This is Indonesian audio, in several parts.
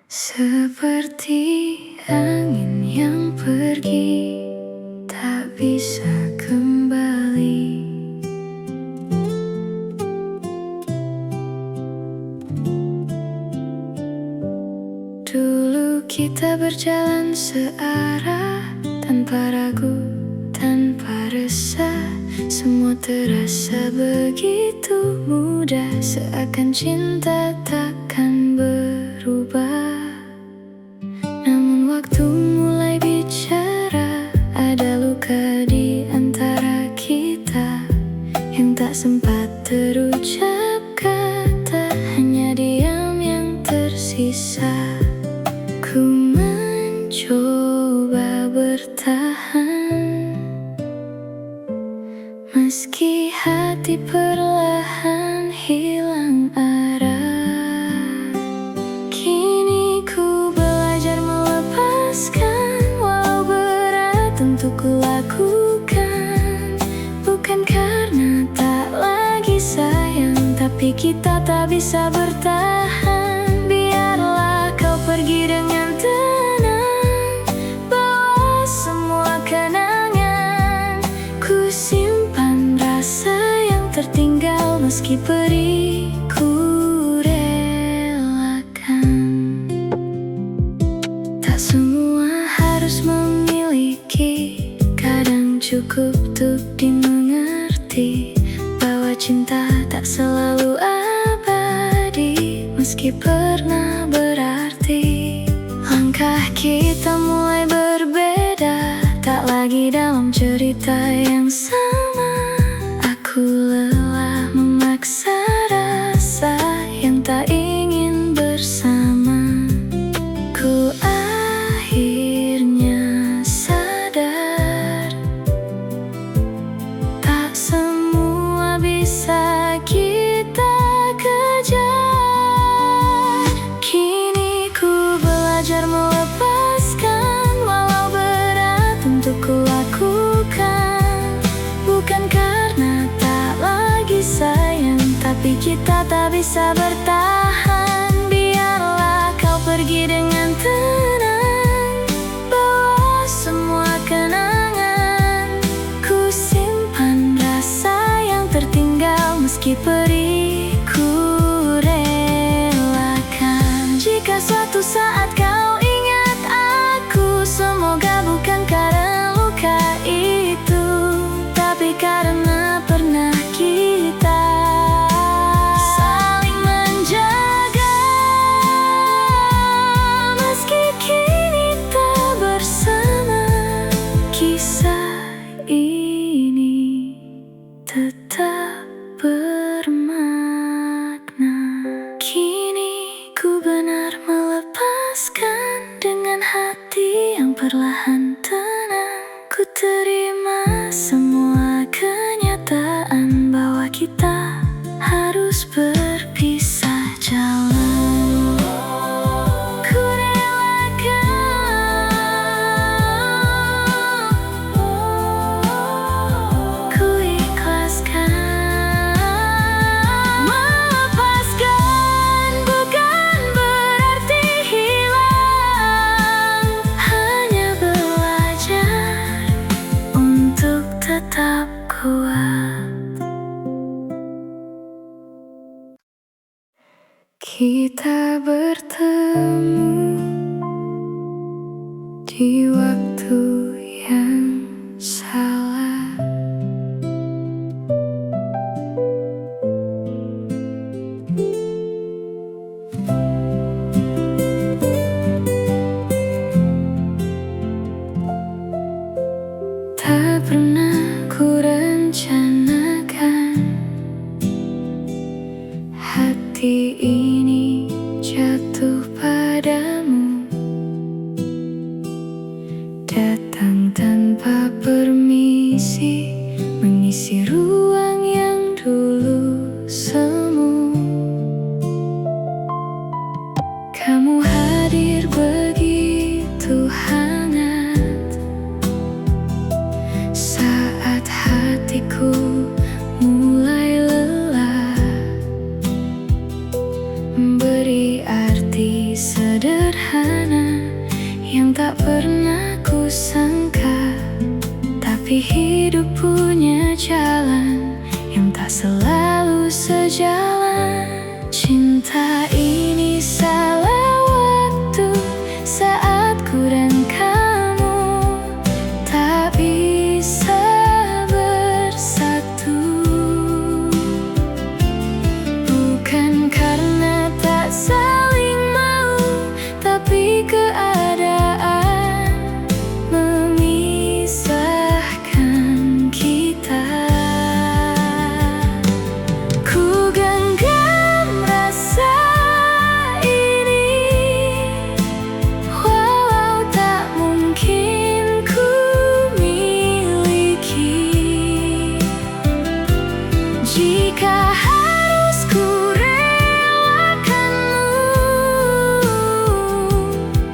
Seperti angin yang pergi, tak bisa kembali. Dulu kita berjalan searah, tanpa ragu, tanpa resah. Semua terasa begitu mudah, seakan cinta takkan berubah. Namun waktu mulai bicara, ada luka di antara kita yang tak sempat terucap kata, hanya diam yang tersisa. Ku mencoba bertahan, meski hati perlahan hilang arah. Kini ku belajar melepaskan, walau berat untuk kulakukan. Bukan karena tak lagi sayang, tapi kita tak bisa bertahan. Biarlah kau pergi dengan tenang, bawa semua kenangan. Ku simpan rasa yang tertinggal, meski perih ku relakan. Tak semua harus memiliki, kadang cukup untuk dimengerti bahwa cinta tak selalu abadi, meski pernah berarti. Langkah kita mulai berbeda, tak lagi dalam cerita yang sama. Aku lelah memaksa rasa yang tak ingin bersama. Ku akhirnya sadar, tak semua bisa kita kejar. Kini ku belajar melepaskan, walau berat untuk kulakukan. Bukan karena tak lagi sayang, tapi kita tak bisa bertahan. Biarlah kau pergi dengan tenang, bawa semua kenangan. Ku simpan rasa yang tertinggal, meski perih ku relakan. Jika suatu saat kau ingat aku, semoga bukan karena luka itu, tapi karena pernah kita saling menjaga. Meski kini tak bersama, kisah ini tetap bermakna. Kini ku benar melepaskan, dengan hati yang perlahan tenang. Ku terima semua kenyataan bahwa kita harus berpisah jalan. Ku relakan, ku ikhlaskan. Melepaskan bukan berarti hilang, hanya belajar untuk tetap kuat. Kita bertemu di waktu yang salah. Tak pernah ku rencanakan hati ini jatuh padamu, datang tanpa permisi, mengisi ruang yang dulu semu. Kamu hadir begitu hangat saat hatiku mulai lelah, beri arti sederhana tak pernah kusangka. Tapi hidup punya jalan yang tak selalu sejalan. Cinta ini salah waktu saat ku dan kamu tak bisa bersatu. Bukan karena tak saling mau, tapi keadaan memisahkan kita. Ku genggam rasa ini, walau tak mungkin ku miliki. Jika harus ku relakanmu,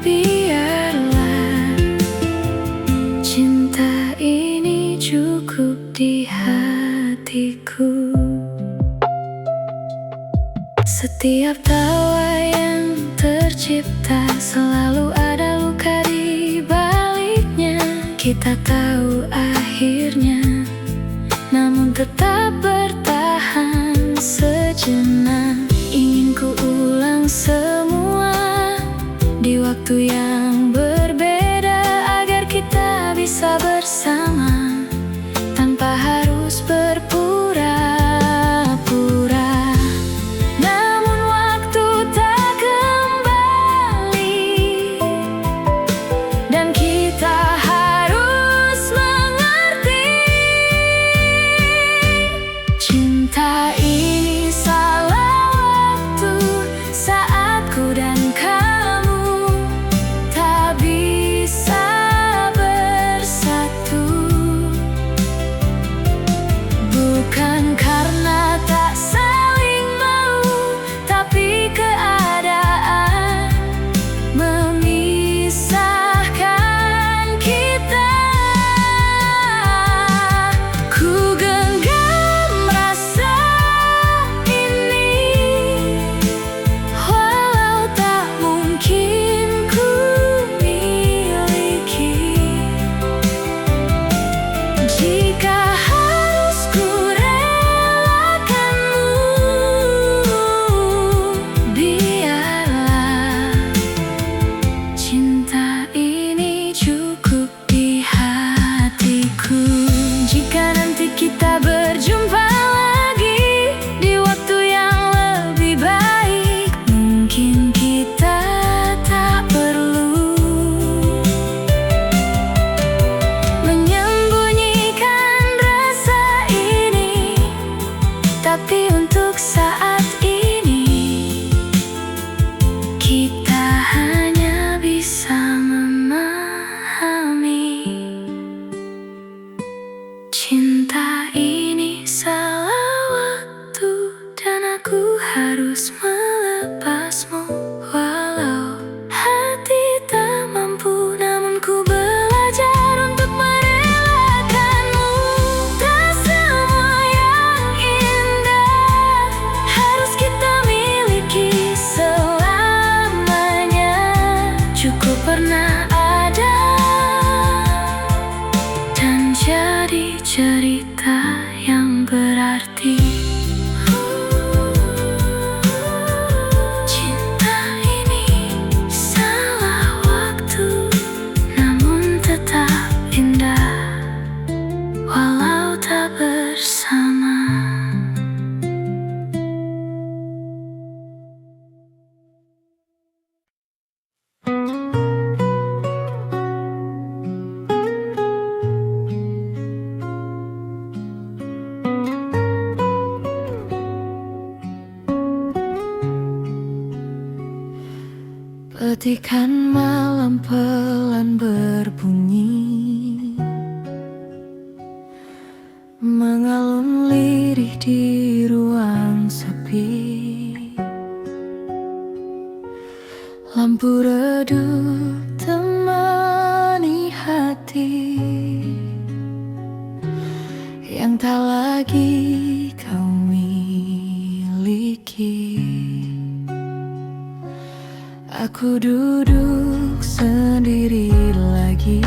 biarlah cinta ini cukup di hatiku. Setiap tawa yang tercipta selalu ada luka di baliknya. Kita tahu akhirnya, namun tetap bertahan sejenak. Ingin ku ulang semua di waktu yang berbeda, agar kita bisa bersama tanpa harus berpura-pura. Namun waktu tak kembali, dan kita harus mengerti. Cinta ini salah waktu saat ku dan kamu tak bisa bersatu. Bukan karena tak saling mau, tapi keadaan memisahkan kita. Ku genggam rasa ini, walau tak mungkin ku miliki. Jika harus ku relakanmu, biarlah cinta ini cukup di hatiku. Jika nanti kita berjumpa lagi di waktu yang lebih baik, mungkin kita tak perlu menyembunyikan rasa ini. Tapi untuk saat ini, kita hanya bisa memahami. Cinta ini salah waktu, dan aku harus melepasmu. Walau hati tak mampu, namun ku belajar untuk merelakanmu. Tak semua yang indah harus kita miliki selamanya. Cukup pernah ada dan jadi cerita yang berarti. Cinta ini salah waktu, namun tetap indah walau tak bersama. Petikan malam pelan berbunyi, mengalun lirih di ruang sepi. Lampu redup temani hati yang tak lagi kau miliki. Aku duduk sendiri lagi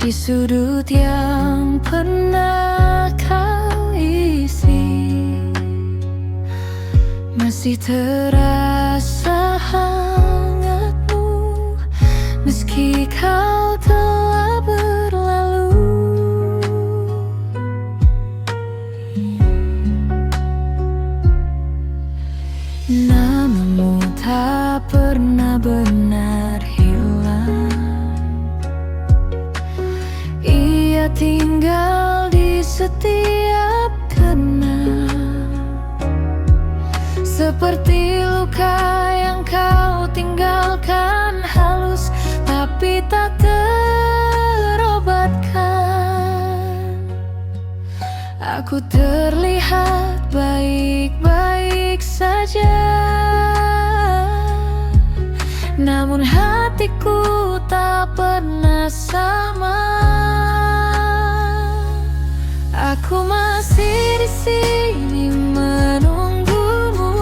di sudut yang pernah kau isi. Masih terasa hangatmu meski kau telah berlalu. Namamu tak pernah benar hilang. Ia tinggal di setiap kenang, seperti luka yang kau tinggalkan, halus tapi tak terobatkan. Aku terlihat baik-baik saja, namun hatiku tak pernah sama. Aku masih di sini menunggumu,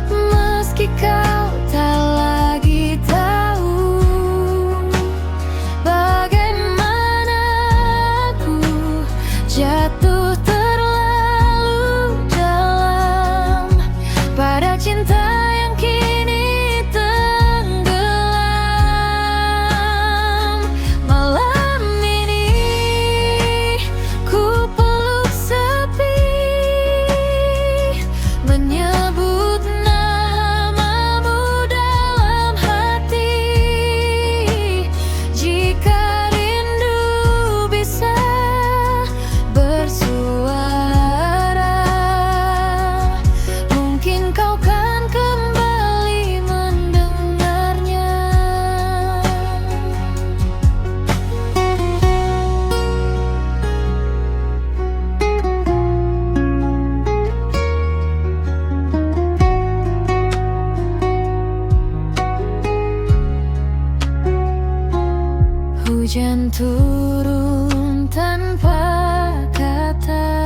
meski kau tak lagi tahu bagaimana aku jatuh terlalu dalam pada cinta yang kini tenggelam. Malam ini ku peluk sepi, menyebut namamu dalam hati. Jika rindu bisa bersuara, mungkin kau kan kembali mendengarnya. Hujan turun tanpa kata,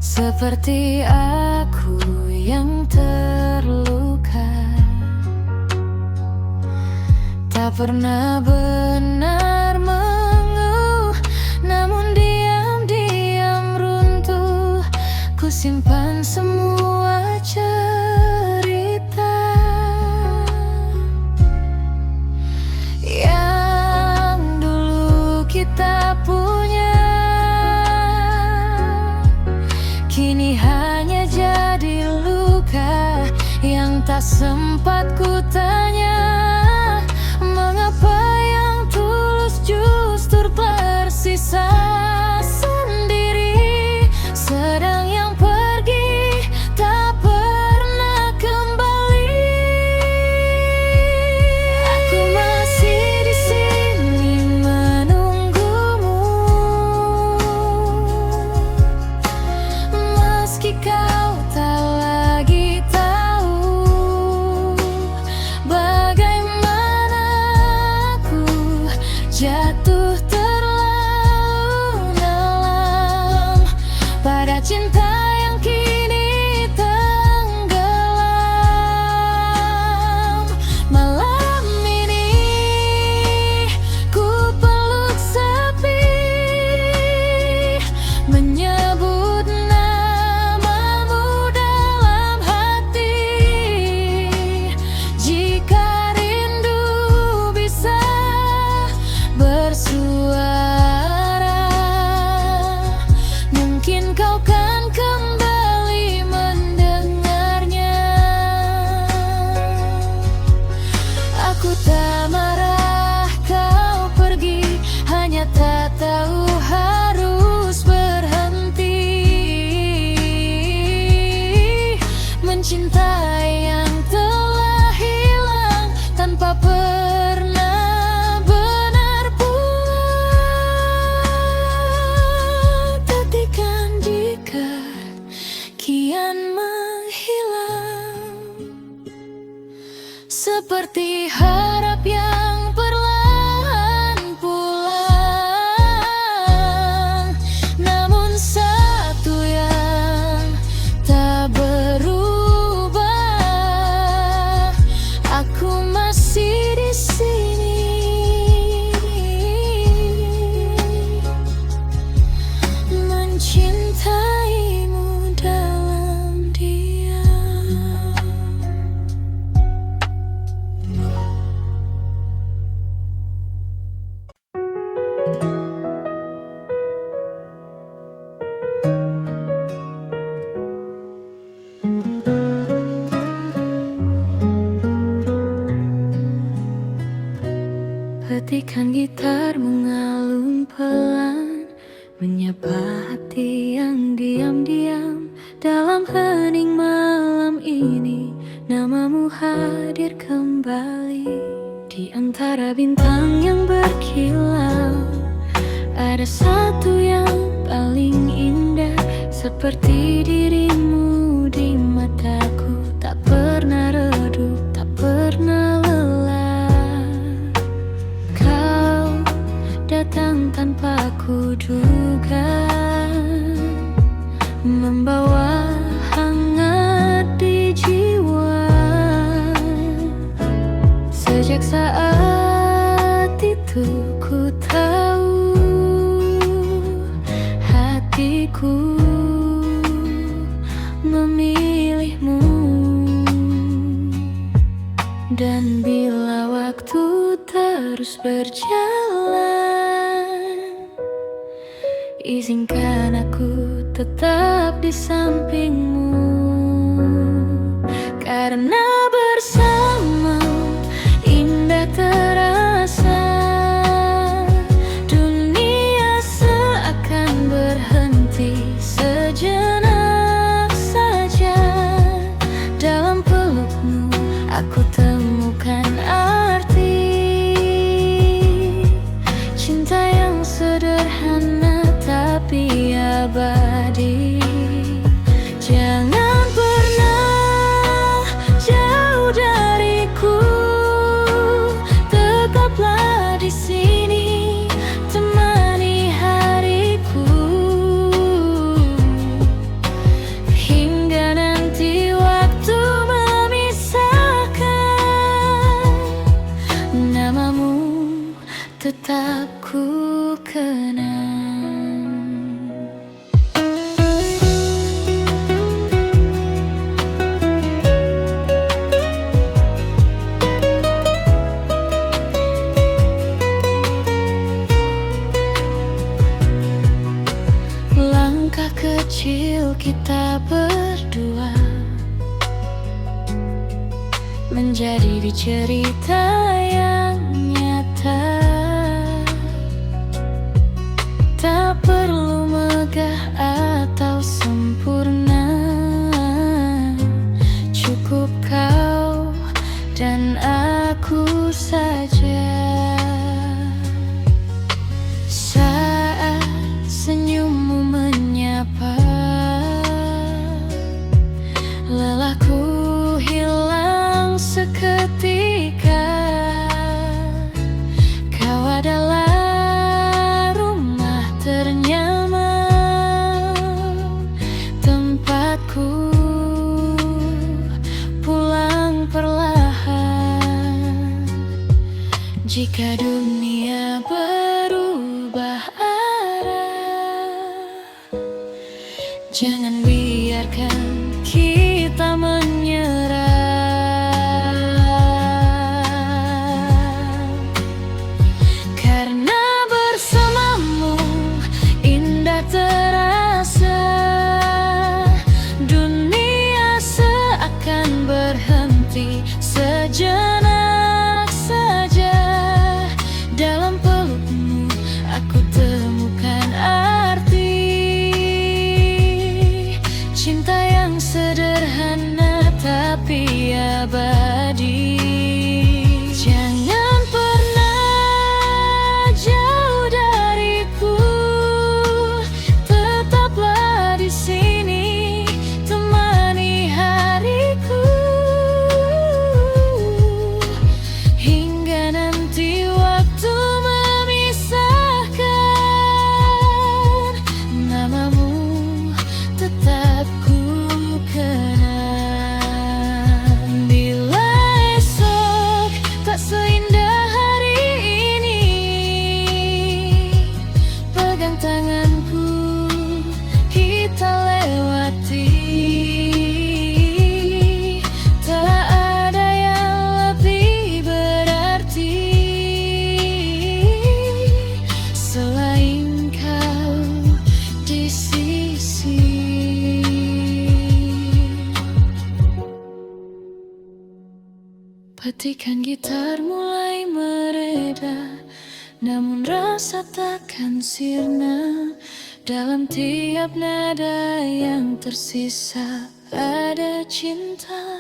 seperti aku yang terluka. Tak pernah benar mengeluh, namun diam-diam runtuh. Ku simpan semua cerita yang dulu kita punya, kini hanya jadi luka yang tak sempat ku tanya. Mengapa yang tulus justru tersisa sendiri, sedang yang pergi tak pernah kembali. Aku masih di sini menunggumu, meski kau tak lagi tahu bagaimana aku jatuh terlalu dalam pada cinta yang kini tenggelam. Malam ini ku peluk sepi, menyebut namamu dalam hati. Jika rindu bisa bersuara, mungkin kau kan mencintaimu dalam diam. Petikan gitar mengalun pelan, menyapa hati yang diam-diam. Dalam hening malam ini, namamu hadir kembali. Di antara bintang yang berkilau, ada satu yang paling indah, seperti dirimu di mataku. Tak pernah redup, tak pernah lelah. Kau datang tanpa kuduga, membawa hangat di jiwa. Sejak saat itu ku tahu hatiku memilihmu. Dan bila waktu terus berjalan, izinkan aku tetap di sampingmu. Karena bersama indah terasa, dunia seakan berhenti sejenak saja. Dalam pelukmu aku temukan arti cinta yang sederhana tapi abadi. Jangan pernah jauh dariku, tetaplah di sini, temani hariku. Hingga nanti waktu memisahkan, namamu tetap ku kenang. Langkah kecil kita berdua menjadi di cerita yang nyata. Tak perlu megah atau sempurna, cukup kau dan aku saja. Saat senyummu menyapa, lelahku hilang seketika. Kau adalah rumah ternyaman, tempatku pulang perlahan. Jika dunia berubah arah, jangan biarkan kita menyerah. Karena bersamamu indah terasa, dunia seakan berhenti sejenak saja. Dalam pelukmu aku temukan arti cinta yang sederhana tapi abadi. Jangan pernah jauh dariku, tetaplah di sini, temani hariku. Hingga nanti waktu memisahkan, namamu tetap ku kenang. Bila bersih. Petikan gitar mulai mereda, namun rasa takkan sirna. Dalam tiap nada yang tersisa ada cinta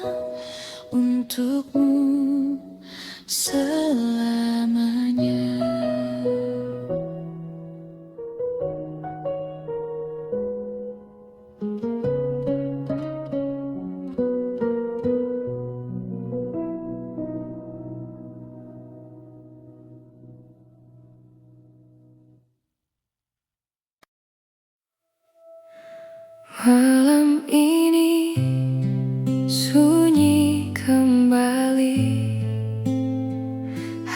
untukmu selamanya. Malam ini sunyi kembali,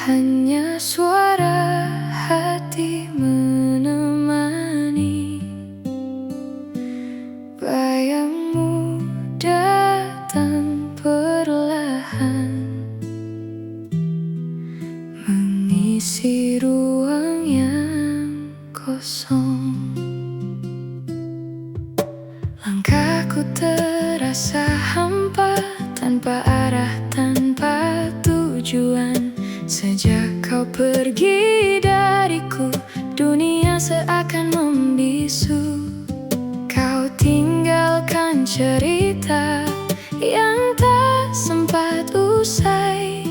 hanya suara hati menemani. Bayangmu datang perlahan, mengisi ruang yang kosong. Langkahku terasa hampa, tanpa arah, tanpa tujuan. Sejak kau pergi dariku, dunia seakan membisu. Kau tinggalkan cerita yang tak sempat usai.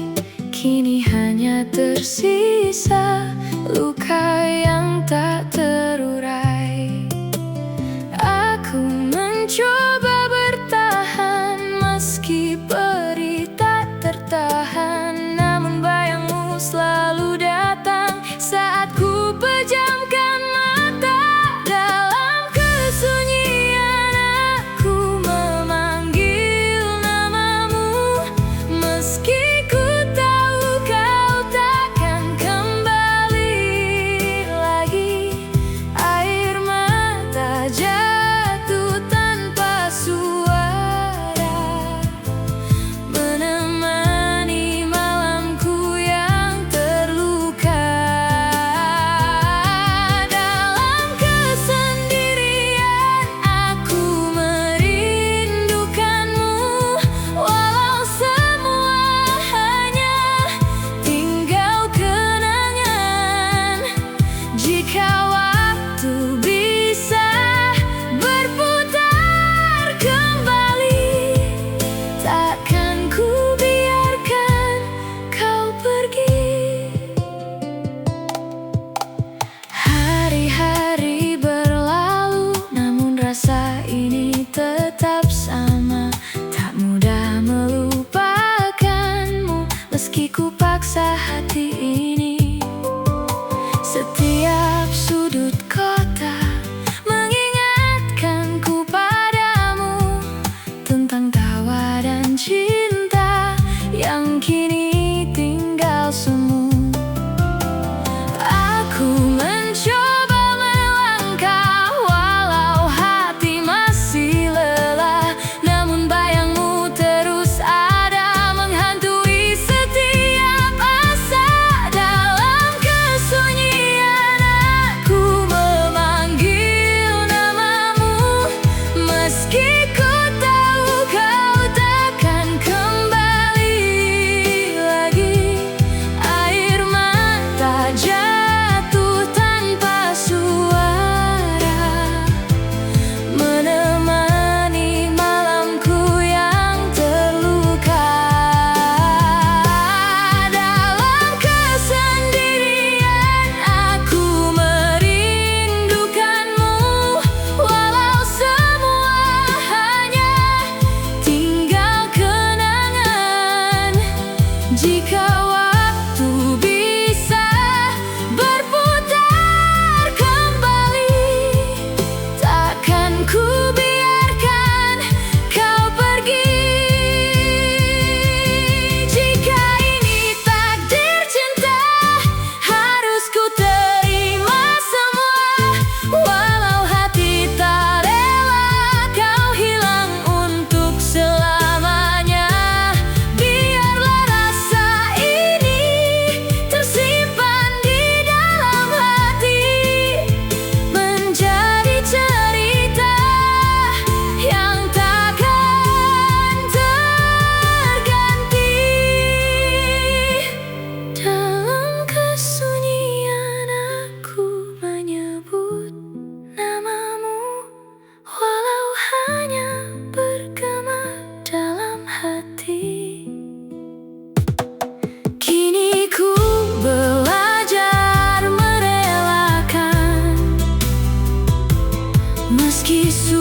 Kini hanya tersisa luka yang tak terurai. Aku mencoba bertahan meski perih tak tertahan, namun bayangmu selalu datang saat ku pejamkan mata. Dalam kesunyian aku memanggil namamu, meski ku tahu kau takkan kembali lagi. Air mata jatuh tanpa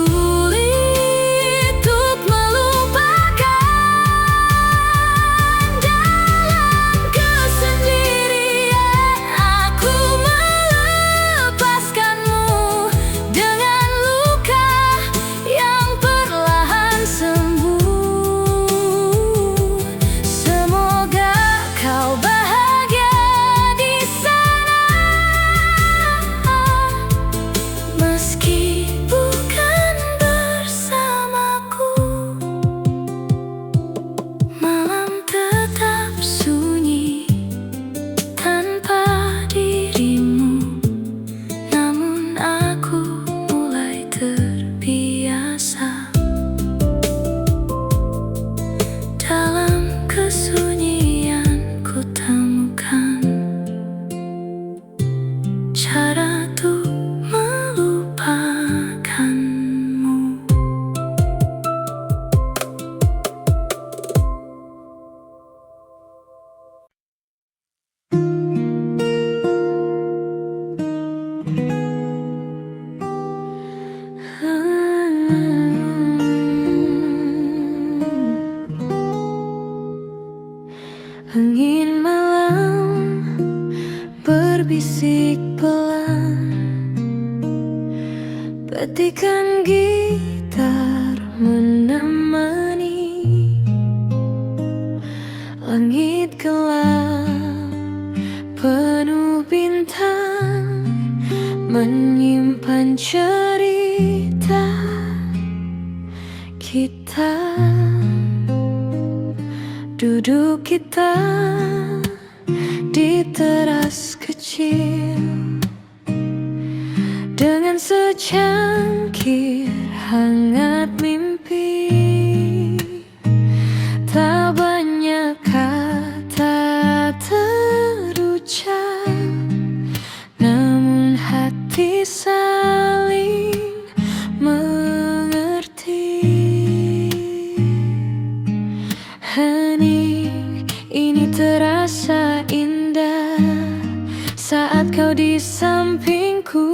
sulit untuk melupakan. Dalam kesendirian aku melepaskanmu dengan luka yang perlahan sembuh. Semoga kau bahagia di sana, meski bukan bersamaku. Malam tetap sunyi tanpa dirimu, namun aku mulai terbiasa. Dalam kesunyian ku temukan cara untuk melupakanmu. Angin malam berbisik pelan, petikan gitar menemani. Langit gelap penuh bintang menyimpan cerita kita. Duduk kita di teras kecil dengan secangkir hangat mimpi. Tak banyak kata terucap, namun hati saling mengerti. Hening ini terasa indah saat kau di sampingku.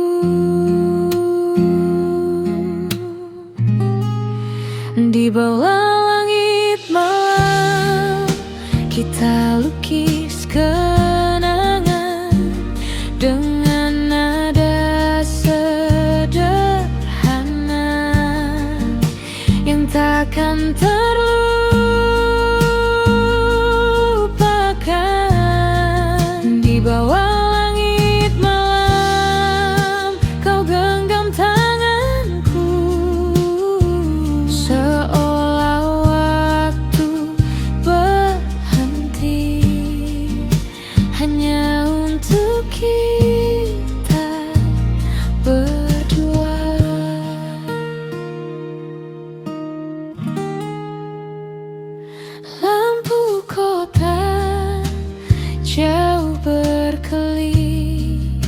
Di bawah langit malam kita lukis kenangan dengan nada sederhana yang takkan terlupakan. Di bawah langit malam kau genggam tanganku, seolah waktu berhenti hanya untuk kita berdua. Lampu kota jauh berkelip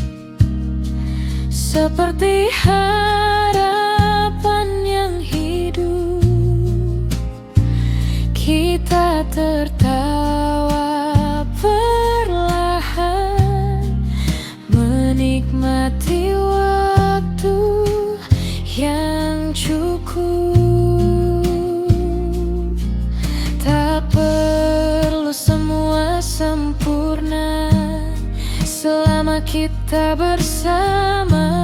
seperti harapan yang hidup. Kita tertawa perlahan menikmati waktu yang cukup. Tak perlu semua sempurna selama kita bersama.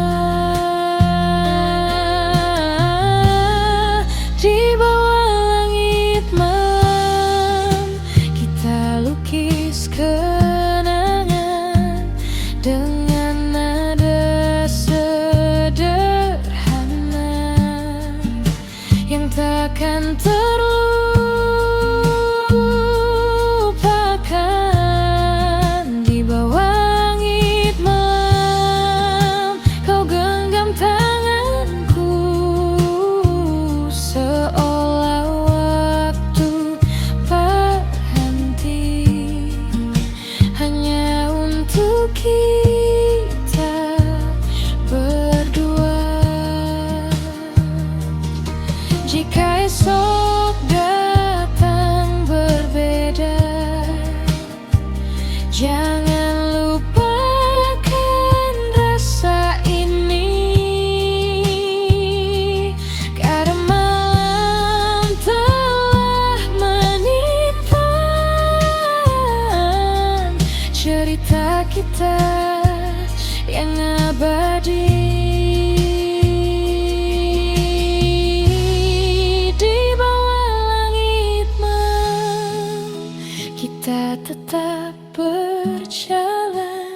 Di bawah langit malam kita lukis kenangan dengan nada sederhana yang takkan terlupakan. Di bawah langit malam kau genggam tanganku, seolah waktu berhenti hanya untuk kita berdua. Jika esok datang berbeda, jangan lupakan rasa ini. kita yang abadi. Di bawah langit malam kita tetap berjalan,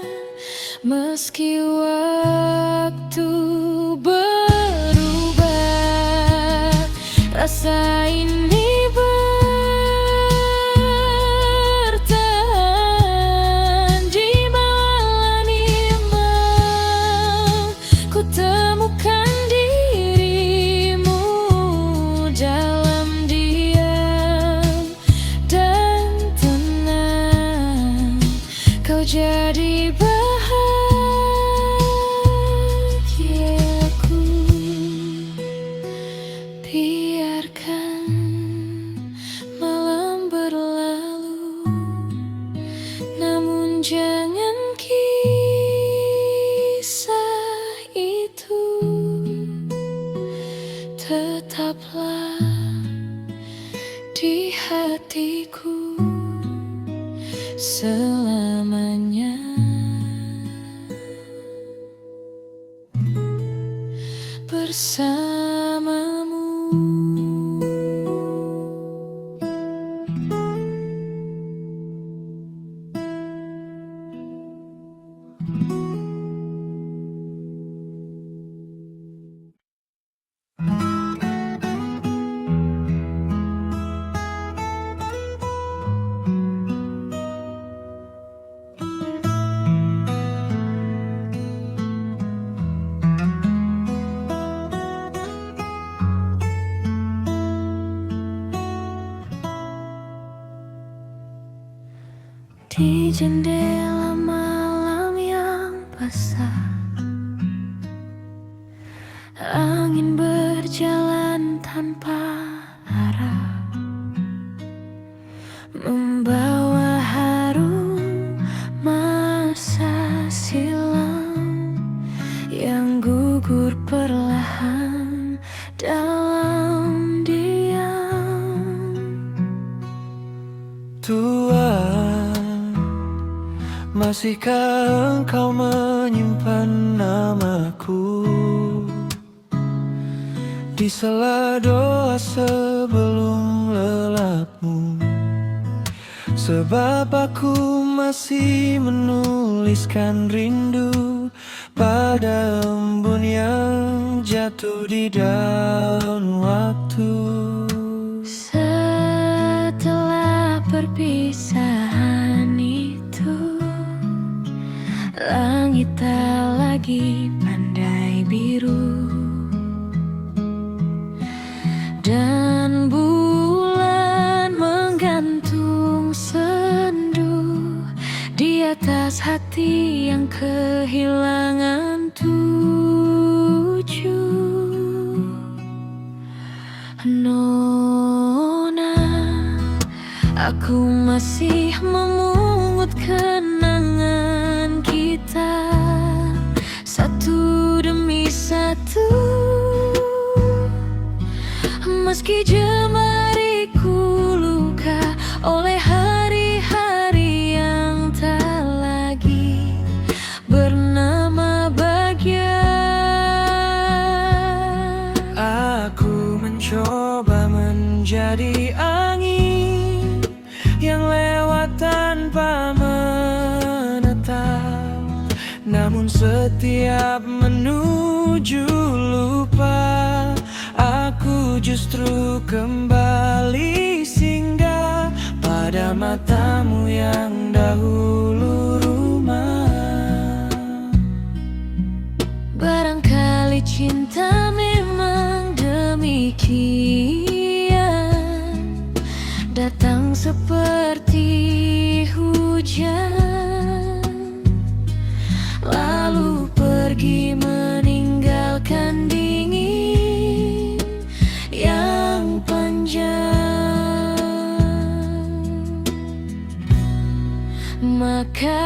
meski waktu berubah. Rasa ini bertahan di bawah langit malam. Ku temukan dirimu dalam diam dan tenang. Kau jadi bahagiaku. Biarkan malam berlalu, namun jangan kisah itu tetaplah di hatiku selamanya. Bersamamu. Di jendela malam yang basah, angin berjalan tanpa arah, membawa harum masa silam yang gugur perlahan dalam diam. Tuhan, masihkah Engkau menyimpan namaku di sela doa sebelum lelapmu? Sebab aku masih menuliskan rindu pada embun yang jatuh di daun waktu. Setelah perpisahan itu, langit tak lagi pandai biru, dan bulan menggantung sendu di atas hati yang kehilangan tujuh. Nona, aku masih memungut kenangan kita satu demi satu. Meski jemariku luka oleh hari-hari yang tak lagi bernama bahagia. Aku mencoba menjadi angin yang lewat tanpa menetap, namun setiap menuju lupa, aku justru kembali singgah pada matamu yang dahulu rumah. Barangkali cinta memang demikian, datang seperti hujan, lalu pergi meninggalkan dingin yang panjang. Maka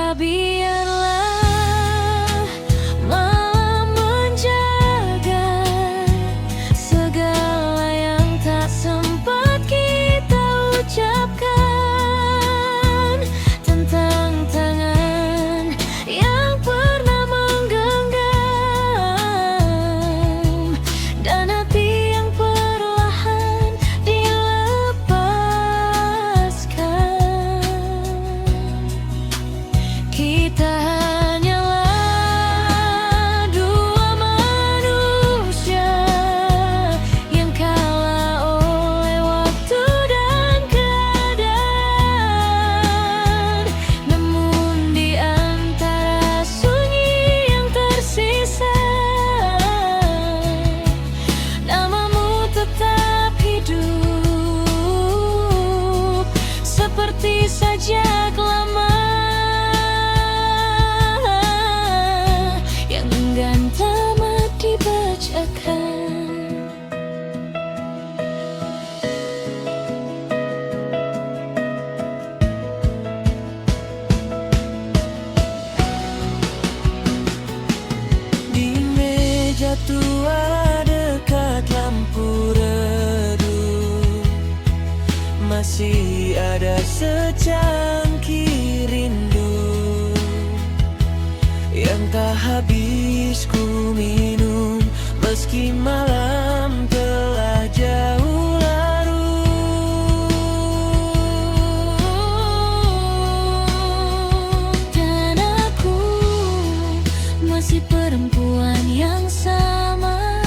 masih ada secangkir rindu yang tak habis ku minum, meski malam telah jauh larut. Dan aku masih perempuan yang sama,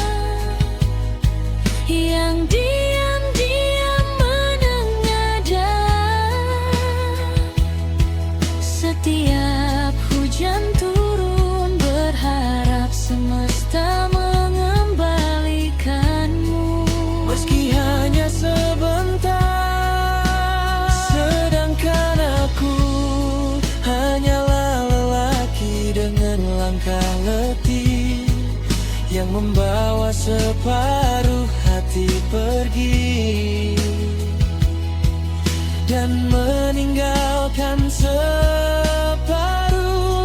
yang diam-diam menengadah. Setiap hujan turun berharap semesta mengembalikanmu, Meski hanya sebentar, sedangkan aku hanyalah lelaki dengan langkah letih yang membawa separuh hati pergi dan meninggalkan separuh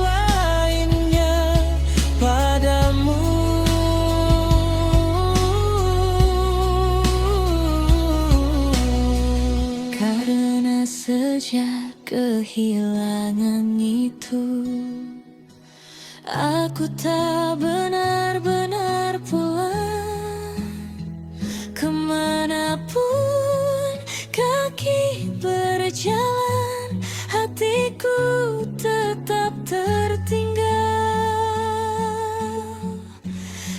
lainnya padamu. karena sejak kehilangan itu aku tak benar-benar pulang. Kemanapun kaki berjalan, hatiku tetap tertinggal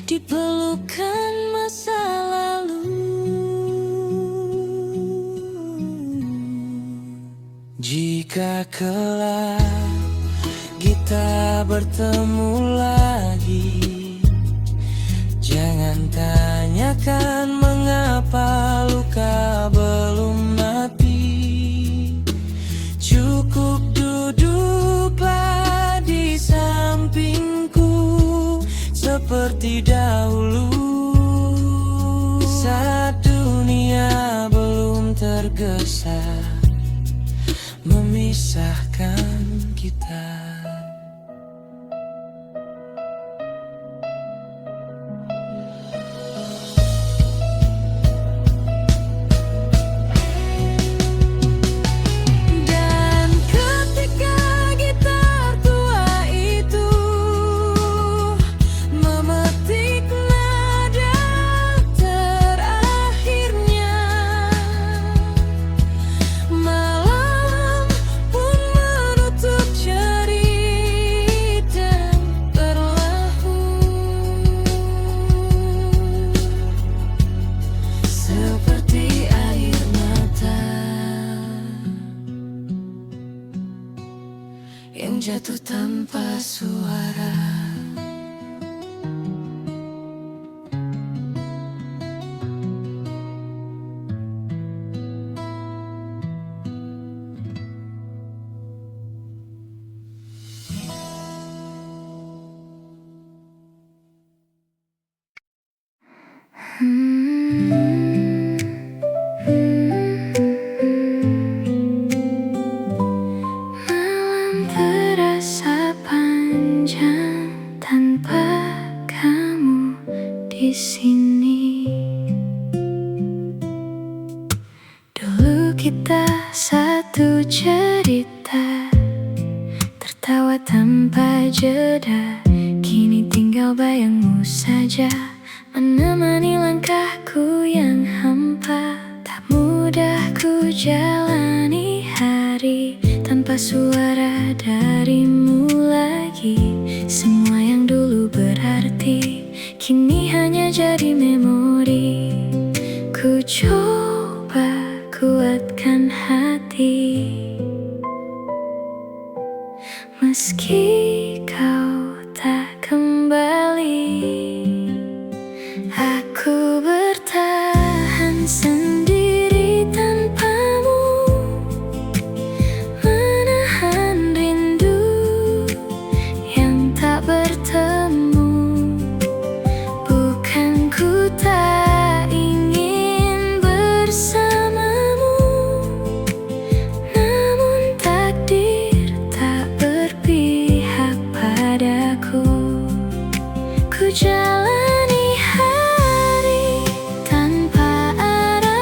di pelukan masa lalu. Jika kelak kita bertemu lagi, jangan tanyakan mengapa luka belum mati. Cukup duduklah di sampingku seperti dahulu, saat dunia belum tergesa memisahkan kita. Dan ketika gitar tua itu memetik nada terakhirnya, malam pun menutup cerita berlalu. Seperti air mata yang jatuh tanpa suara, malam terasa panjang tanpa kamu di sini. Dulu kita satu cerita, tertawa tanpa jeda. Kini tinggal bayangmu saja menemani langkahku yang hampa. Tak mudah ku jalani hari tanpa suara darimu lagi. Semua yang dulu berarti kini hanya jadi memori. Ku coba kuatkan hati, meski kau tak kembali. Aku bertahan sendiri tanpamu, menahan rindu yang tak bertemu. Bukan ku tak ingin bersamamu, namun takdir tak berpihak padaku. Ku jalani hari tanpa arah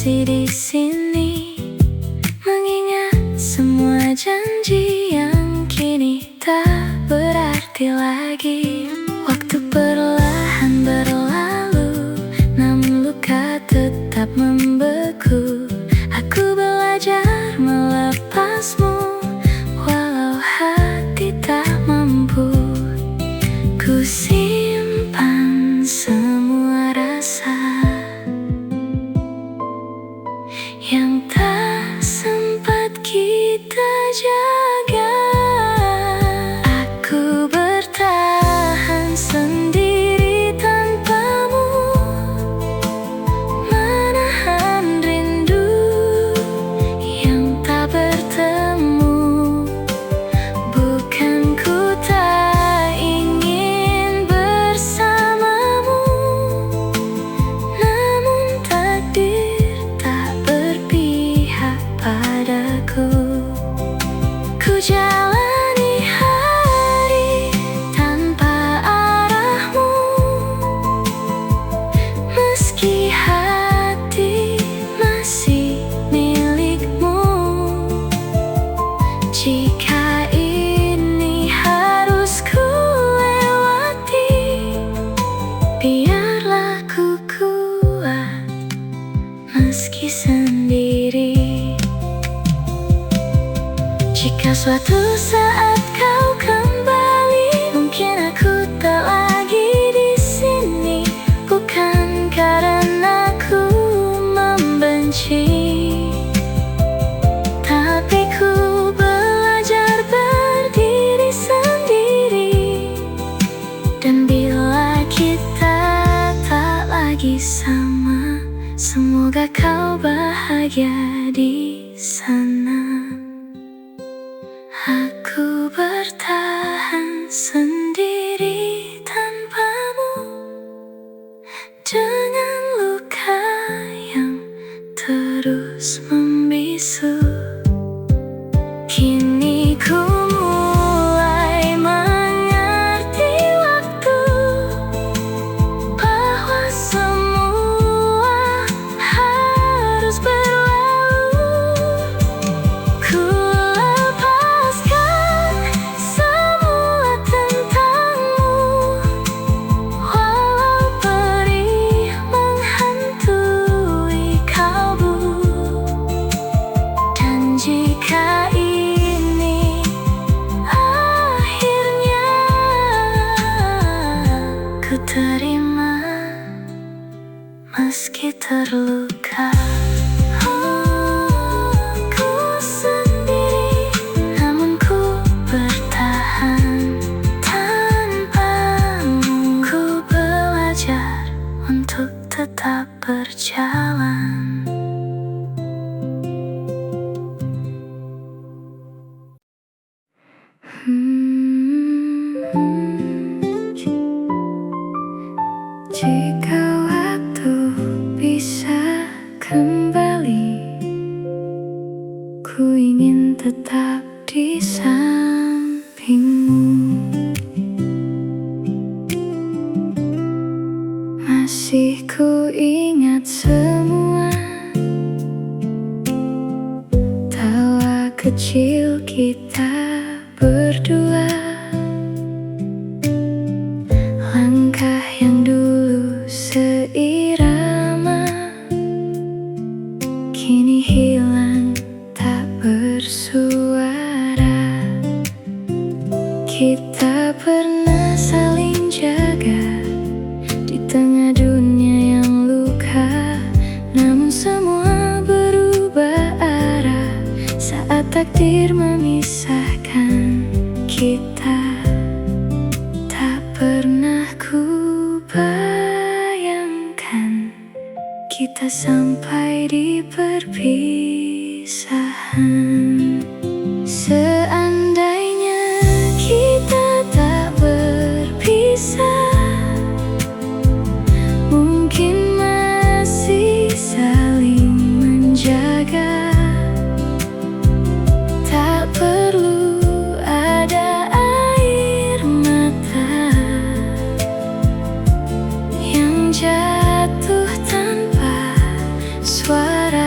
masih di sini, mengingat semua janji yang kini tak berarti lagi. Waktu perlahan berlalu, namun luka tetap membeku. Aku belajar melepasmu, walau hati tak mampu. Ku simpan semua rasa yang tak sempat kita jaga. Aku bertahan sendiri tanpamu, menahan rindu yang tak bertemu. Bukan ku tak ingin bersamamu, namun takdir tak berpihak padaku. Ku jalani hari tanpa arahmu, meski hati masih milikmu. Jika ini harus ku lewati, biarlah ku kuat meski sendiri. Jika suatu saat kau kembali, mungkin aku tak lagi di sini. Bukan karena aku membenci, tapi ku belajar berdiri sendiri. Dan bila kita tak lagi sama, semoga kau bahagia di sana. Aku bertahan sendiri tanpamu, dengan luka yang terus membisu. Kini ku mulai mengerti waktu, bahwa semua harus berlalu. Ku lepaskan semua tentangmu, walau perih menghantui kalbu. Dan jika ini akhirnya, ku terima meski terluka. Aku sendiri, namun ku bertahan tanpamu. Ku belajar untuk tetap berjalan. Jika waktu bisa kembali, ku ingin tetap di sampingmu. Masih ku ingat semua tawa kecil kita berdua, langkah yang dulu seirama, kini hilang tak bersuara. Kita pernah saling jaga di tengah dunia yang luka, namun semua berubah arah saat takdir memisahkan kita. Tak pernah ku bayangkan kita sampai di perpisahan. Seandainya kita tak berpisah, mungkin masih saling menjaga. Tak perlu ada air mata yang jatuh tanpa suara.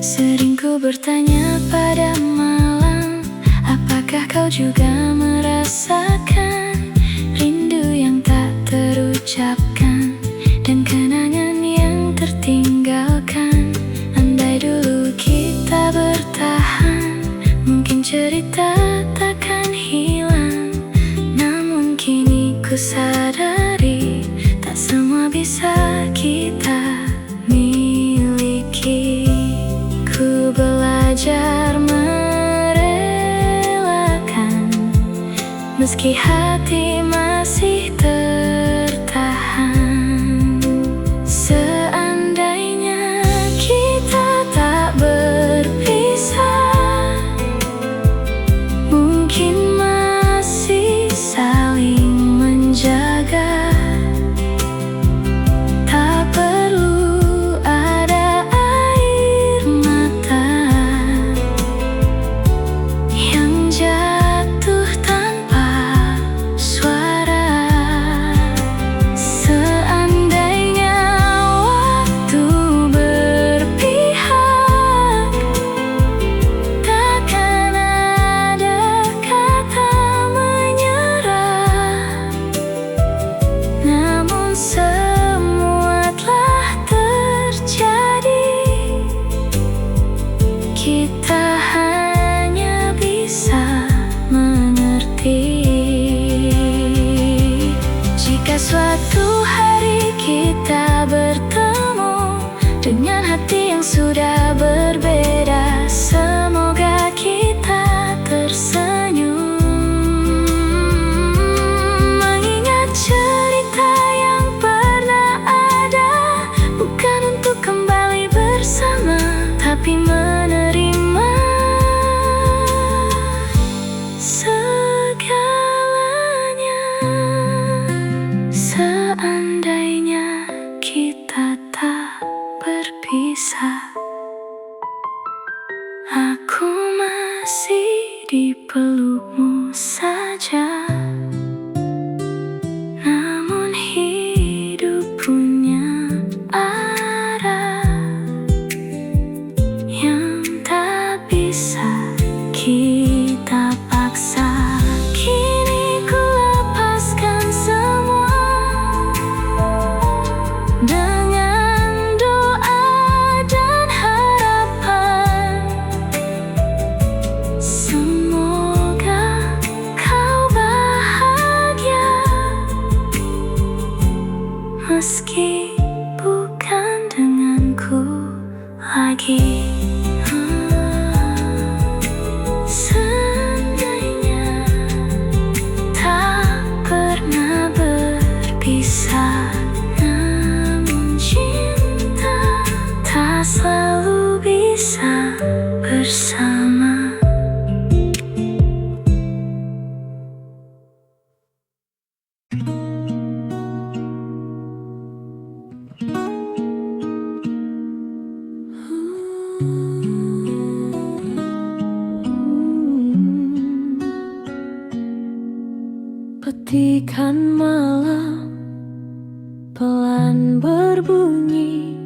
Sering ku bertanya pada malam, apakah kau juga merasakan rindu yang tak terucapkan dan kenangan yang tertinggalkan? Andai dulu kita bertahan, mungkin cerita takkan hilang. Namun kini ku sadari, tak semua bisa kita miliki. Ku belajar merelakan, meski hati masih tertahan. Seandainya kita tak berpisah, mungkin masih saling menjaga. Tak perlu ada air mata yang jatuh tanpa suara. Seandainya waktu berpihak, takkan ada kata menyerah. Namun semua telah terjadi, kita hanya bisa mengerti. Jika suatu hari kita bertemu dengan hati yang sudah berbeda, semoga kita tersenyum, mengingat cerita yang pernah ada, bukan untuk kembali bersama, tapi menerima segalanya. Seandainya kita tak berpisah, aku masih di pelukmu saja. Namun hidup punya arah yang tak bisa kita paksa. Kini ku lepaskan semua dengan doa dan harapan. Semoga kau bahagia, meski bukan denganku lagi. Seandainya tak pernah berpisah, namun cinta tak selalu bisa bersama. Petikan malam pelan berbunyi,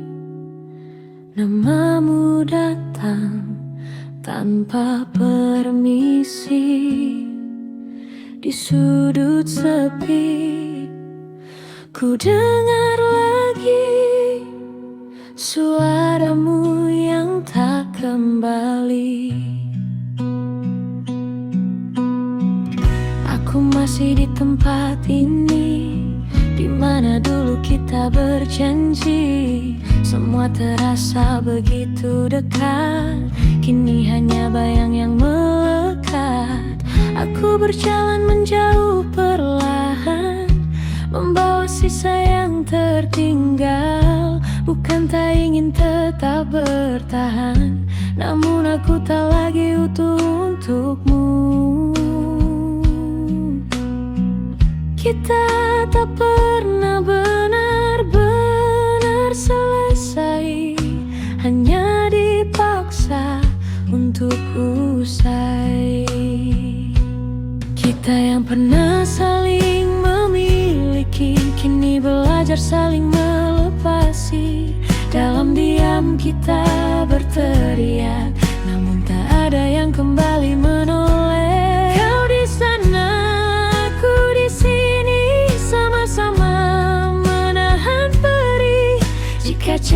namamu datang tanpa permisi. Di sudut sepi ku dengar lagi suaramu yang tak kembali. Aku masih di tempat ini, di mana dulu kita berjanji. Semua terasa begitu dekat, kini hanya bayang yang melekat. Aku berjalan menjauh perlahan, membawa sisa yang tertinggal. Bukan tak ingin tetap bertahan, namun aku tak lagi utuh untukmu. Kita tak pernah benar-benar selesai, hanya dipaksa untuk usai. Kita yang pernah saling memiliki, kini belajar saling melepasi. Dalam diam kita berteriak,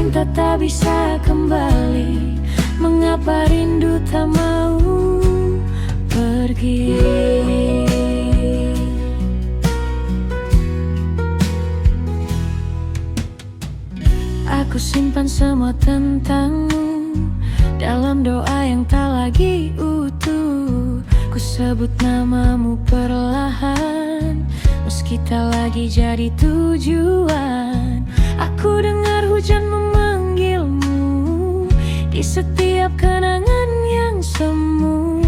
cinta tak bisa kembali, mengapa rindu tak mau pergi. Aku simpan semua tentangmu dalam doa yang tak lagi utuh. Ku sebut namamu perlahan, meski tak lagi jadi tujuan. Aku dengar hujan memanggilmu di setiap kenangan yang semu.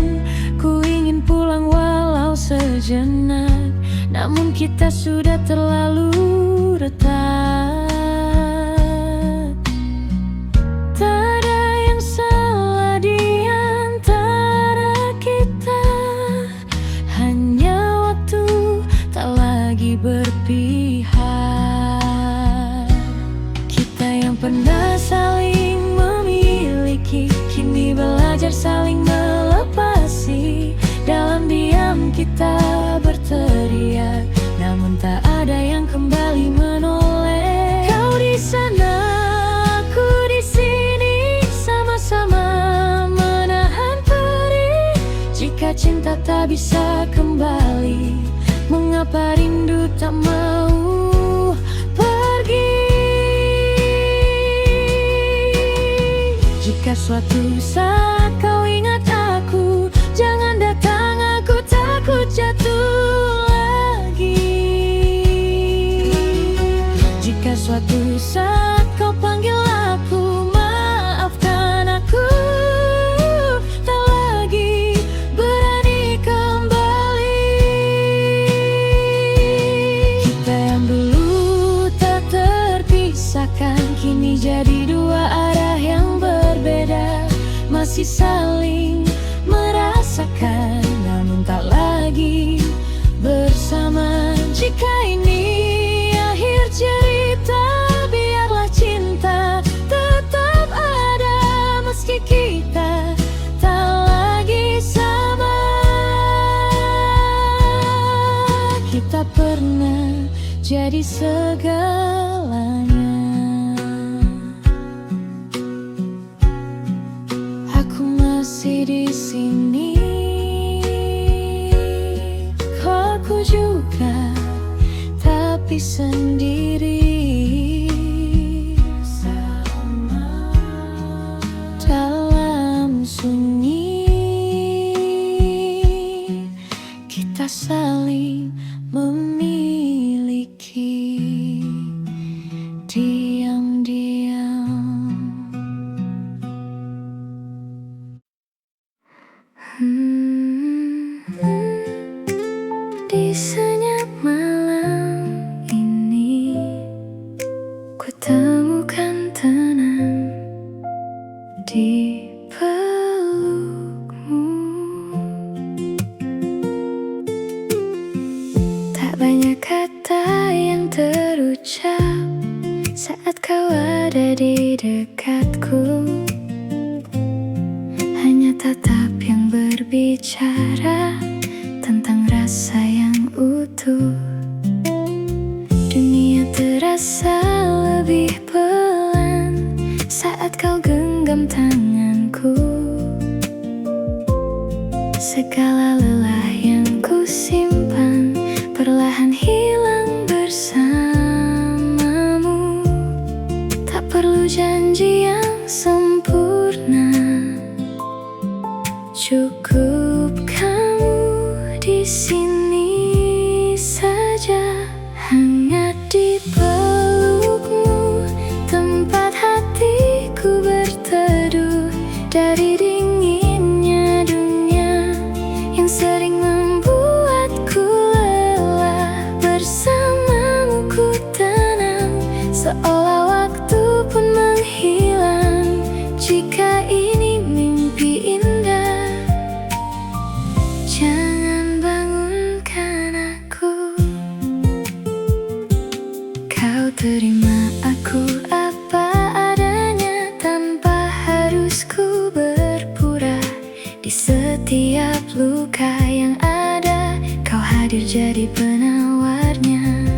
Ku ingin pulang walau sejenak, namun kita sudah terlalu retak. Berpihak, kita yang pernah saling memiliki kini belajar saling melepasi. Dalam diam kita berteriak, namun tak ada yang kembali menoleh. Kau di sana, aku di sini, sama-sama menahan perih. Jika cinta tak bisa kembali, mengapa rindu tak mau pergi. Jika suatu saat kau ingat aku, jangan datang, aku takut jatuh lagi. Jika suatu saat kau panggil aku, maafkan aku, tak lagi berani kembali. Kini jadi dua arah yang berbeda, masih saling merasakan, namun tak lagi bersama. Jika ini akhir cerita, biarlah cinta tetap ada, meski kita tak lagi sama. Kita pernah jadi segalanya. Masih di sini, aku juga, tapi sendiri. Sama dalam sunyi, kita saling memiliki diam-diam. Di senyap malam ini, ku temukan tenang di pelukmu. Tak banyak kata yang terucap saat kau ada di dekatku, hanya tatap yang berbicara tentang rasa yang utuh. Dunia terasa lebih pelan saat kau genggam tanganku. Segala lelah yang ku simpan perlahan hilang bersamamu. Tak perlu janji yang sempurna, cukup kamu di sini saja, hangat di pelukmu, tempat hatiku berteduh dari dinginnya dunia yang sering membuatku lelah. Bersamamu ku tenang, seolah waktu pun menghilang. Jika ini mimpi indah, jangan bangunkan aku. Kau terima aku apa adanya, tanpa harus ku berpura. Di setiap luka yang ada, kau hadir jadi penawarnya.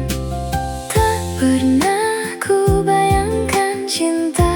Tak pernah ku bayangkan cinta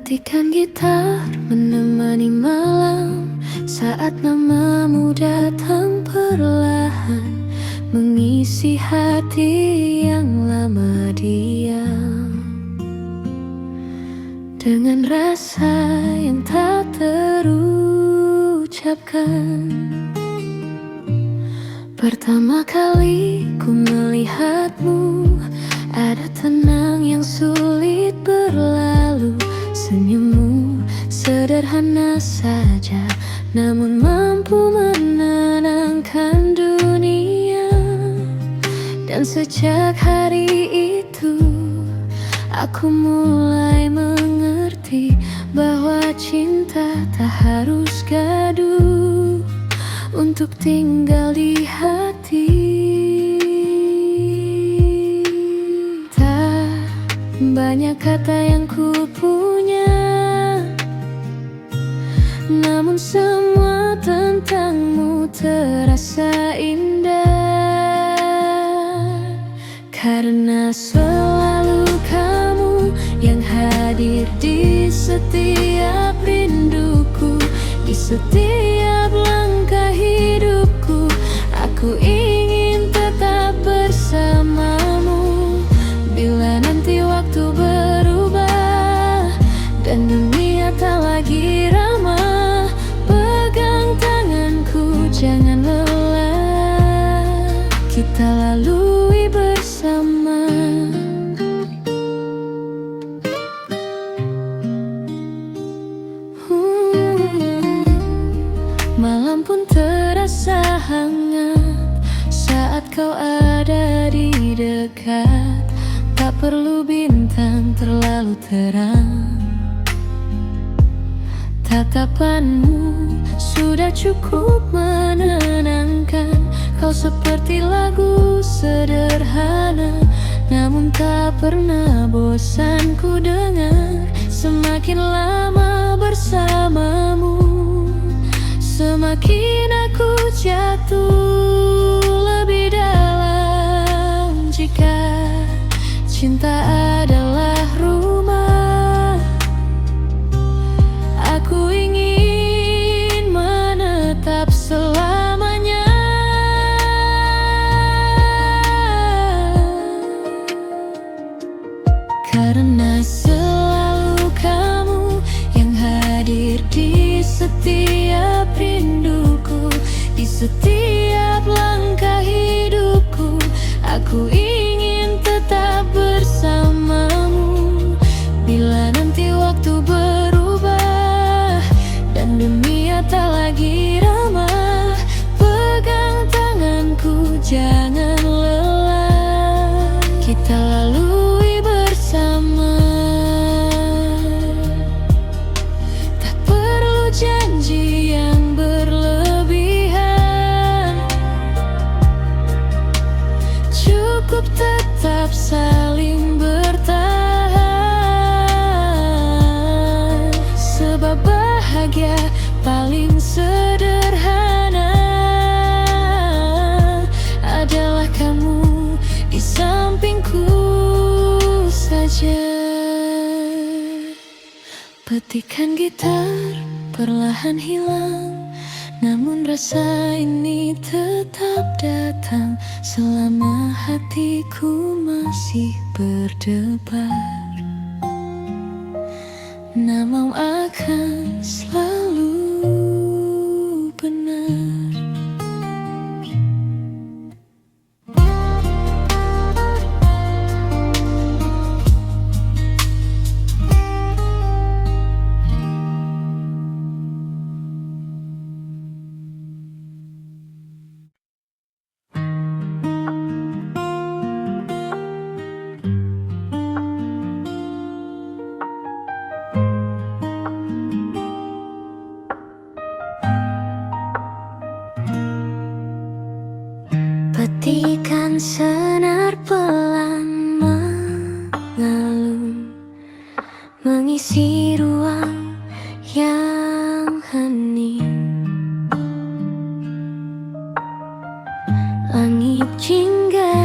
Petikan gitar menemani malam, saat namamu datang perlahan, mengisi hati yang lama diam, dengan rasa yang tak terucapkan. Pertama kali ku melihatmu, ada tenang yang sulit berlalu. Senyummu sederhana saja, namun mampu menenangkan dunia. Dan sejak hari itu, aku mulai mengerti bahwa cinta tak harus gaduh untuk tinggal di hati. Tak banyak kata yang ku punya, namun semua tentangmu terasa indah. Karena selalu kamu yang hadir di setiap rinduku, di setiap langkah hidupku. Aku ingin tetap bersamamu. Bila nanti waktu berubah dan dunia tak lagi ramah, pegang tanganku, jangan lelah, kita lalui bersama. Malam pun terasa hangat saat kau ada di dekat. Tak perlu bintang terlalu terang, tatapanmu sudah cukup menenangkan. Kau seperti lagu sederhana, namun tak pernah bosan ku dengar. Semakin lama bersamamu, semakin aku jatuh lebih dalam. Jika cinta adalah rumah, aku ingin menetap selamanya. Karena selalu kamu yang hadir di setiap rinduku, di setiap langkah hidupku. Aku ingin tetap bersamamu. Bila nanti waktu berubah dan dunia tak lagi ramah, pegang tanganku, jangan lelah, kita lalui bersama. Tak perlu janji yang berlebihan, cukup tetap saling bertahan. Sebab bahagia paling sederhana adalah kamu di sampingku saja. Petikan gitar perlahan hilang, namun rasa ini tetap datang selama hatiku masih berdebar. Namamu akan selalu benar. Petikan senar pelan mengalun, mengisi ruang yang hening. Langit jingga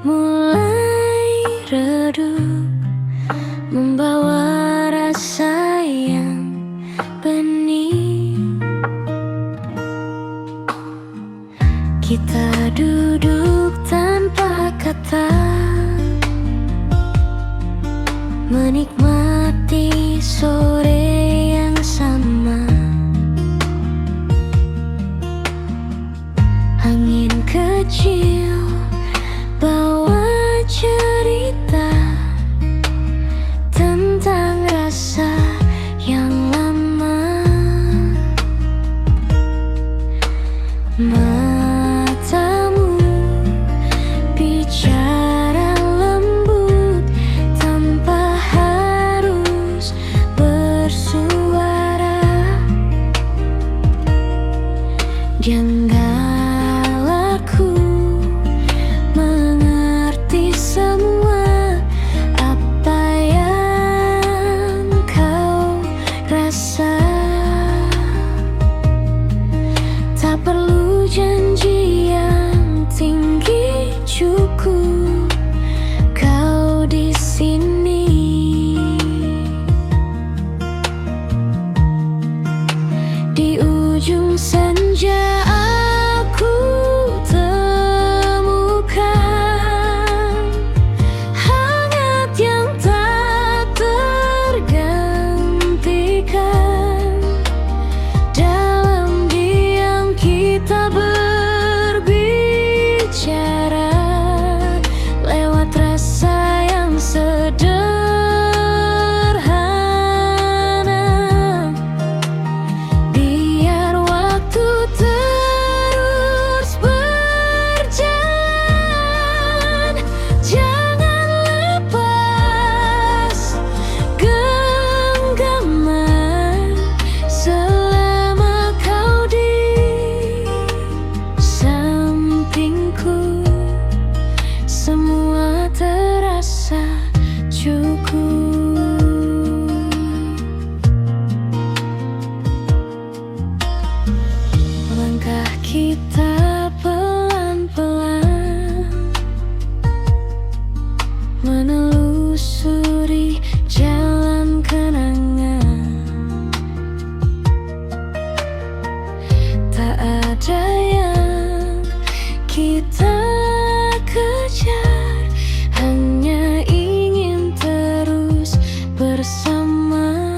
mulai redup, membawa rasa Kita duduk tanpa kata, menikmati sore yang sama. Angin kecil bawa cerita tentang rasa yang lama. Matamu bicara lembut tanpa harus bersuara. Janggal aku mengerti semua apa yang kau rasa. Tak perlu janji yang tinggi, cukup kau di sini. Di ujung senja aku temukan hangat yang tak tergantikan. Dalam diam kita berbicara lewat rasa yang sederhana. Biar waktu terus berjalan, jangan lepas genggaman selama kau di sampingku. Semua terasa cukup. Langkah kita pelan-pelan menelusuri jalan kenangan. Tak ada yang kita kejar, hanya ingin terus bersama.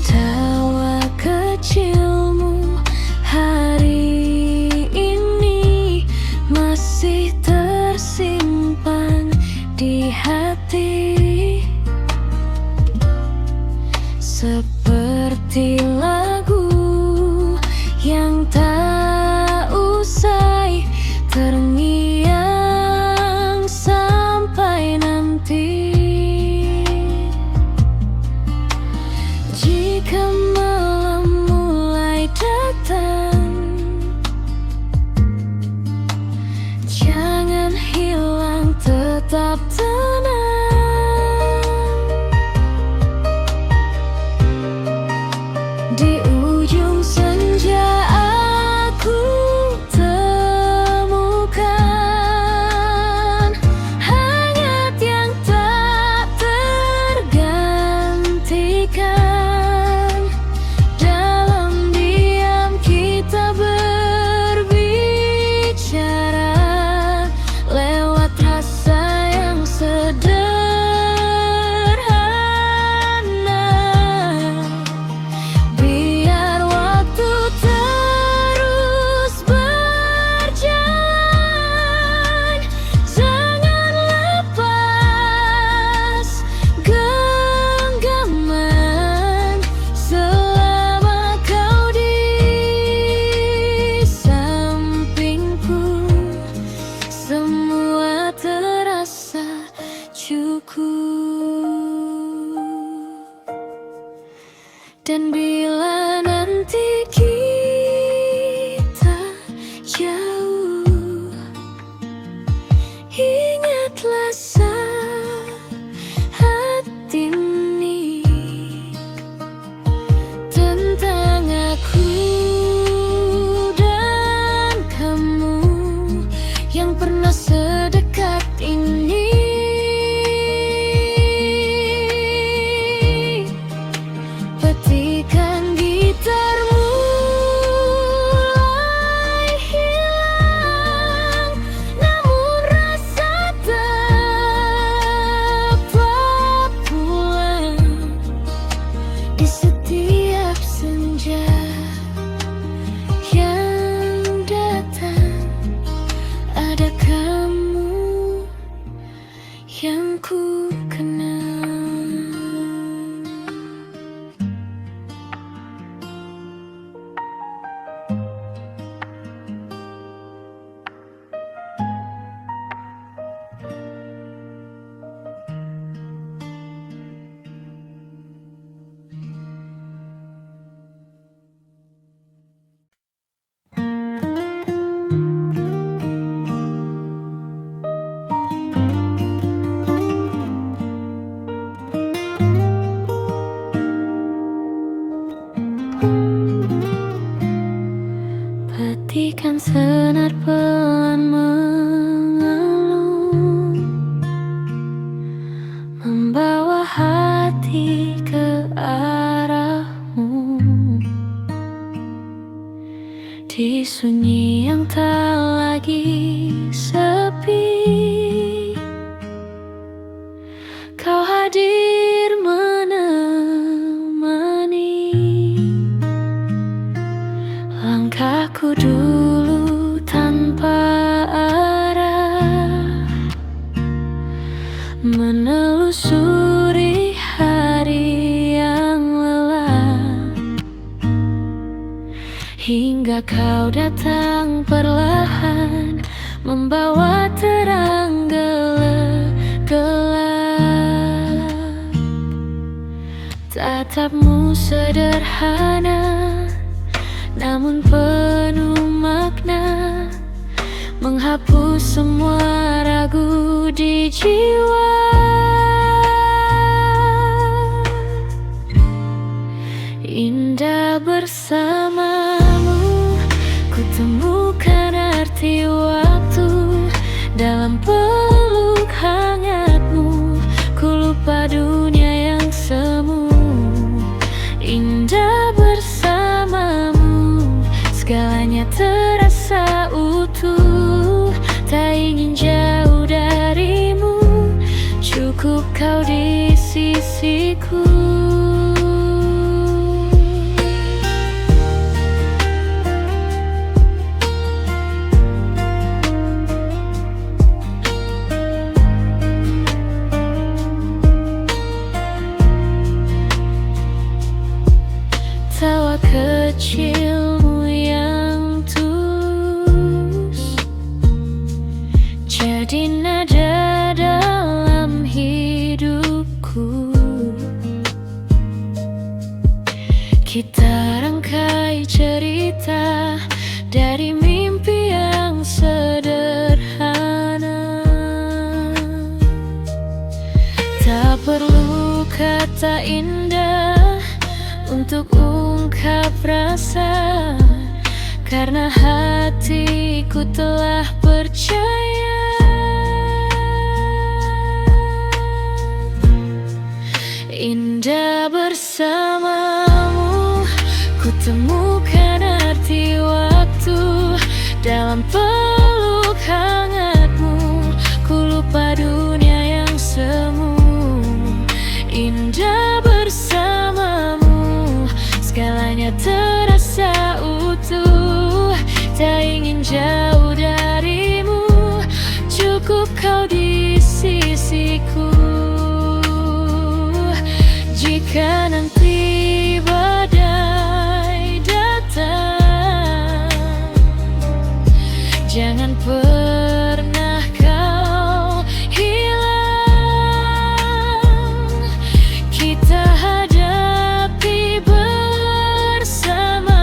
Tawa kecilmu hari ini masih tersimpan di hati, seperti lagu yang tak usai terngiang sampai nanti. Jika malam mulai datang, jangan hilang, tetap tenang. Di ujung senja aku temukan hangat yang tak tergantikan. Dalam diam kita berbicara lewat rasa yang sederhana. Biar waktu terus berjalan, jangan lepas genggaman selama kau di sampingku. Semua terasa cukup. Dan bila nanti kita jauh, ingatlah saat ini tentang aku dan kamu yang pernah sedekat ini. Petikan gitarmu Petikan senar pelan mengalun, membawa hati ke arahmu. Di sunyi yang tak lagi sepi, kau hadir menemani langkahku dulu tanpa arah, menelusuri hari yang lelah, hingga kau datang perlahan, membawa terang gelap. Tatapmu sederhana, namun penuh makna, menghapus semua ragu di jiwa. Indah bersamamu, ku temukan arti waktu. Dalam peluk hangatmu, ku lupa dunia yang semu. Indah bersamamu, segalanya terasa utuh. Tak ingin jauh darimu, cukup kau di sisiku. Tawa kecilmu yang tulus, jadi nada dalam hidupku. Kita rangkai cerita dari mimpi yang sederhana. Tak perlu kata indah untuk ungkap rasa, karena hatiku telah percaya. Indah bersamamu, ku temukan arti waktu. Dalam peluk hangatmu, ku lupa dunia yang semu. Indah bersamamu, segalanya terasa utuh. Tak ingin jauh darimu, cukup kau di sisiku. Jika nanti badai datang, jangan pernah kau hilang. Kita hadapi bersama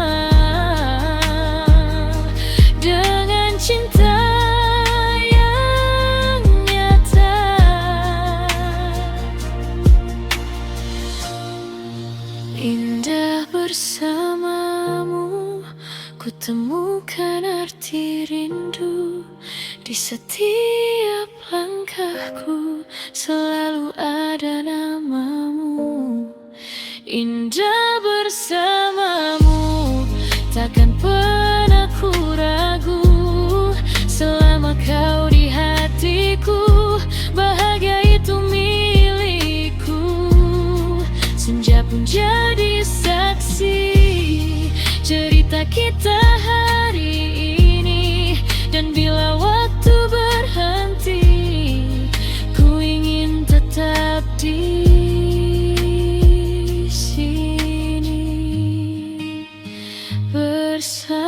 dengan cinta yang nyata. Indah bersamamu, ku temukan arti rindu. Di setiap langkahku selalu ada namamu. Indah bersamamu, takkan pernah ku ragu. Selama kau di hatiku, bahagia itu milikku. Senja pun jadi saksi cerita kita hari ini. Dan bila waktu berhenti, ku ingin tetap di sini bersama.